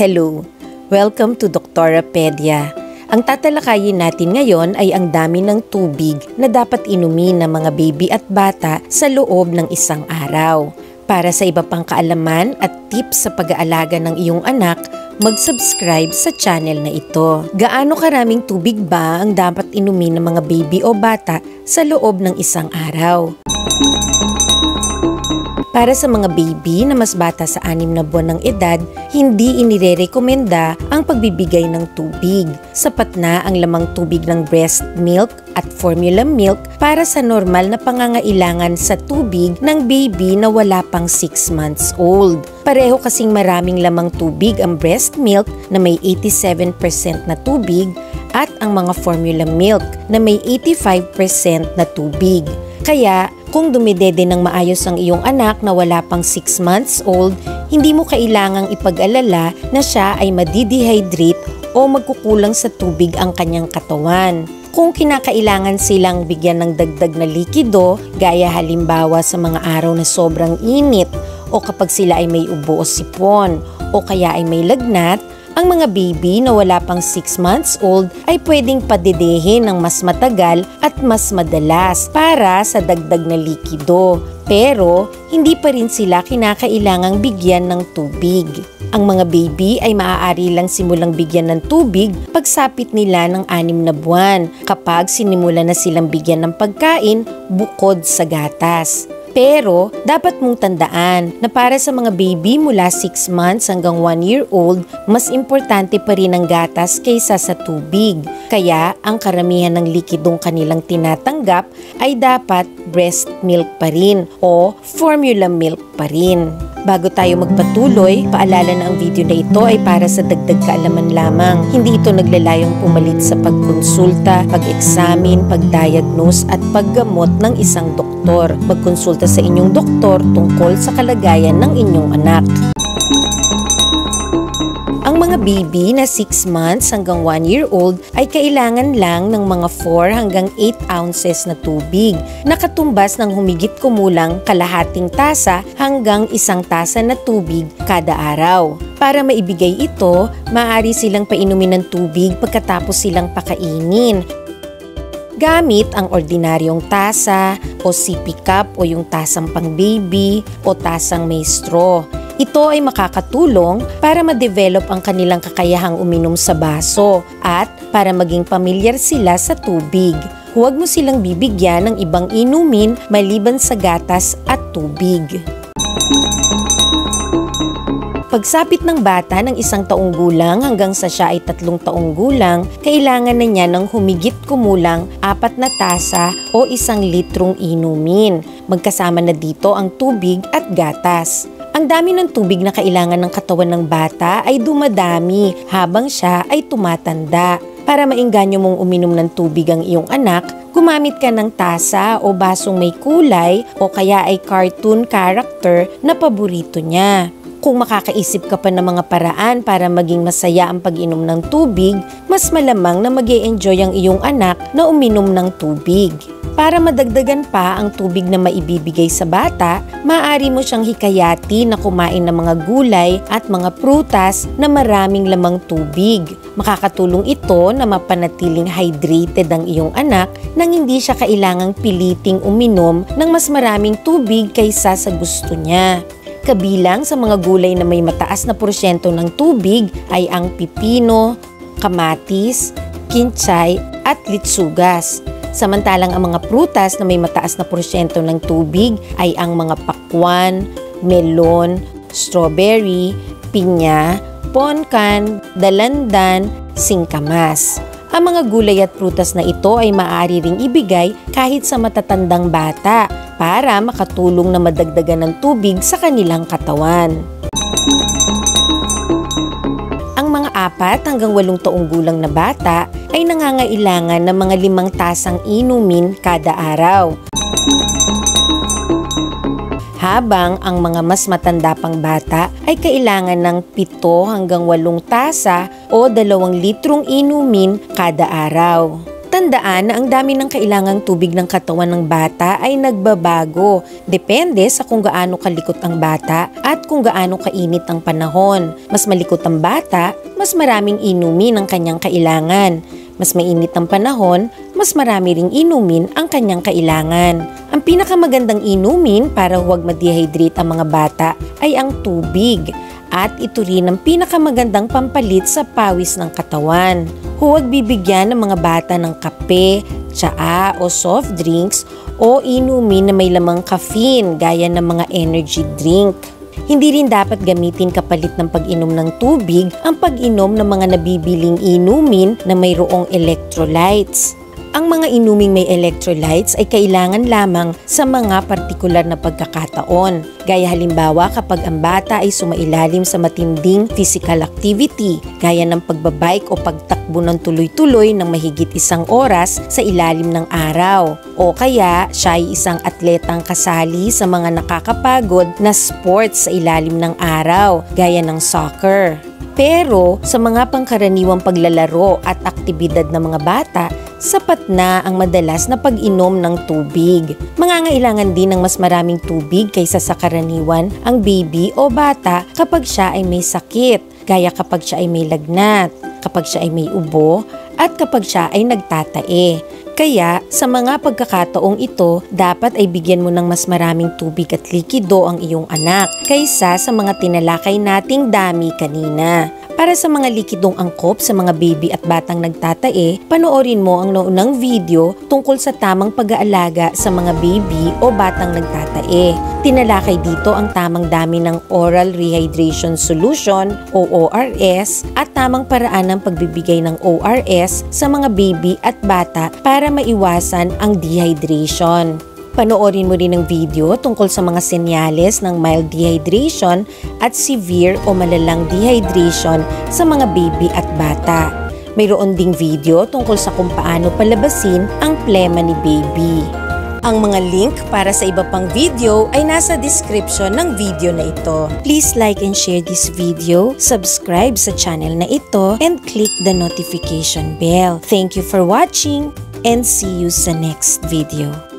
Hello! Welcome to Doktorapedia. Ang tatalakayin natin ngayon ay ang dami ng tubig na dapat inumin ng mga baby at bata sa loob ng isang araw. Para sa iba pang kaalaman at tips sa pag-aalaga ng iyong anak, mag-subscribe sa channel na ito. Gaano karaming tubig ba ang dapat inumin ng mga baby o bata sa loob ng isang araw? Para sa mga baby na mas bata sa 6 na buwan ng edad, hindi inirerekomenda ang pagbibigay ng tubig. Sapat na ang lamang tubig ng breast milk at formula milk para sa normal na pangangailangan sa tubig ng baby na wala pang 6 months old. Pareho kasing maraming lamang tubig ang breast milk na may 87% na tubig at ang mga formula milk na may 85% na tubig. Kaya, kung dumidede ng maayos ang iyong anak na wala pang 6 months old, hindi mo kailangang ipag-alala na siya ay madidehydrate o magkukulang sa tubig ang kanyang katawan. Kung kinakailangan silang bigyan ng dagdag na likido, gaya halimbawa sa mga araw na sobrang init o kapag sila ay may ubo o sipon o kaya ay may lagnat, ang mga baby na wala pang 6 months old ay pwedeng padedehin ng mas matagal at mas madalas para sa dagdag na likido. Pero, hindi pa rin sila kinakailangang bigyan ng tubig. Ang mga baby ay maaari lang simulang bigyan ng tubig pagsapit nila ng 6 na buwan kapag sinimula na silang bigyan ng pagkain bukod sa gatas. Pero, dapat mong tandaan na para sa mga baby mula 6 months hanggang 1 year old, mas importante pa rin ang gatas kaysa sa tubig. Kaya, ang karamihan ng likidong kanilang tinatanggap ay dapat breast milk pa rin o formula milk pa rin. Bago tayo magpatuloy, paalala na ang video na ito ay para sa dagdag kaalaman lamang. Hindi ito naglalayong pumalit sa pagkonsulta, pag-examine, pag-diagnose at paggamot ng isang doktor. Magkonsulta sa inyong doktor tungkol sa kalagayan ng inyong anak. Ang mga baby na 6 months hanggang 1 year old ay kailangan lang ng mga 4 hanggang 8 ounces na tubig na katumbas ng humigit kumulang kalahating tasa hanggang 1 tasa na tubig kada araw. Para maibigay ito, maaari silang painumin ng tubig pagkatapos silang pakainin. Gamit ang ordinaryong tasa o sippy cup o yung tasang pang baby o tasang may straw. Ito ay makakatulong para ma-develop ang kanilang kakayahang uminom sa baso at para maging pamilyar sila sa tubig. Huwag mo silang bibigyan ng ibang inumin maliban sa gatas at tubig. Pagsapit ng bata ng 1 taong gulang hanggang sa siya ay 3 taong gulang, kailangan na niya ng humigit kumulang 4 na tasa o 1 litrong inumin. Magkasama na dito ang tubig at gatas. Ang dami ng tubig na kailangan ng katawan ng bata ay dumadami habang siya ay tumatanda. Para maengganyo mong uminom ng tubig ang iyong anak, gumamit ka ng tasa o basong may kulay o kaya ay cartoon character na paborito niya. Kung makakaisip ka pa ng mga paraan para maging masaya ang pag-inom ng tubig, mas malamang na mag-e-enjoy ang iyong anak na uminom ng tubig. Para madagdagan pa ang tubig na maibibigay sa bata, maaari mo siyang hikayati na kumain ng mga gulay at mga prutas na maraming lamang tubig. Makakatulong ito na mapanatiling hydrated ang iyong anak nang hindi siya kailangang piliting uminom ng mas maraming tubig kaysa sa gusto niya. Kabilang sa mga gulay na may mataas na porsyento ng tubig ay ang pipino, kamatis, kinchay at litsugas. Samantalang ang mga prutas na may mataas na porsyento ng tubig ay ang mga pakwan, melon, strawberry, pinya, ponkan, dalandan, singkamas. Ang mga gulay at prutas na ito ay maaari ring ibigay kahit sa matatandang bata para makatulong na madagdagan ng tubig sa kanilang katawan. Ang mga 4 hanggang 8 taong gulang na bata ay nangangailangan ng mga 5 tasang inumin kada araw. Habang ang mga mas matanda pang bata ay kailangan ng 7 hanggang 8 tasa o 2 litrong inumin kada araw. Tandaan na ang dami ng kailangang tubig ng katawan ng bata ay nagbabago. Depende sa kung gaano kalikot ang bata at kung gaano kainit ang panahon. Mas malikot ang bata, mas maraming inumin ang kanyang kailangan. Mas mainit ang panahon, mas marami ring inumin ang kanyang kailangan. Ang pinakamagandang inumin para huwag ma-dehydrate ang mga bata ay ang tubig. At ito rin ang pinakamagandang pampalit sa pawis ng katawan. Huwag bibigyan ng mga bata ng kape, tsaa o soft drinks o inumin na may lamang caffeine gaya ng mga energy drink. Hindi rin dapat gamitin kapalit ng pag-inom ng tubig ang pag-inom ng mga nabibiling inumin na mayroong electrolytes. Ang mga inuming may electrolytes ay kailangan lamang sa mga partikular na pagkakataon. Gaya halimbawa kapag ang bata ay sumailalim sa matinding physical activity, gaya ng pagbabike o pagtakbo ng tuloy-tuloy ng mahigit 1 oras sa ilalim ng araw. O kaya siya ay isang atletang kasali sa mga nakakapagod na sports sa ilalim ng araw, gaya ng soccer. Pero sa mga pangkaraniwang paglalaro at aktibidad ng mga bata, sapat na ang madalas na pag-inom ng tubig. Mangangailangan din ng mas maraming tubig kaysa sa karaniwan ang baby o bata kapag siya ay may sakit, gaya kapag siya ay may lagnat, kapag siya ay may ubo, at kapag siya ay nagtatae. Kaya sa mga pagkakataong ito, dapat ay bigyan mo ng mas maraming tubig at likido ang iyong anak kaysa sa mga tinalakay nating dami kanina. Para sa mga likidong angkop sa mga baby at batang nagtatae, panoorin mo ang naunang video tungkol sa tamang pag-aalaga sa mga baby o batang nagtatae. Tinalakay dito ang tamang dami ng Oral Rehydration Solution o ORS at tamang paraan ng pagbibigay ng ORS sa mga baby at bata para maiwasan ang dehydration. Panoorin mo rin ang video tungkol sa mga senyales ng mild dehydration at severe o malalang dehydration sa mga baby at bata. Mayroon ding video tungkol sa kung paano palabasin ang plema ni baby. Ang mga link para sa iba pang video ay nasa description ng video na ito. Please like and share this video, subscribe sa channel na ito, and click the notification bell. Thank you for watching and see you sa next video.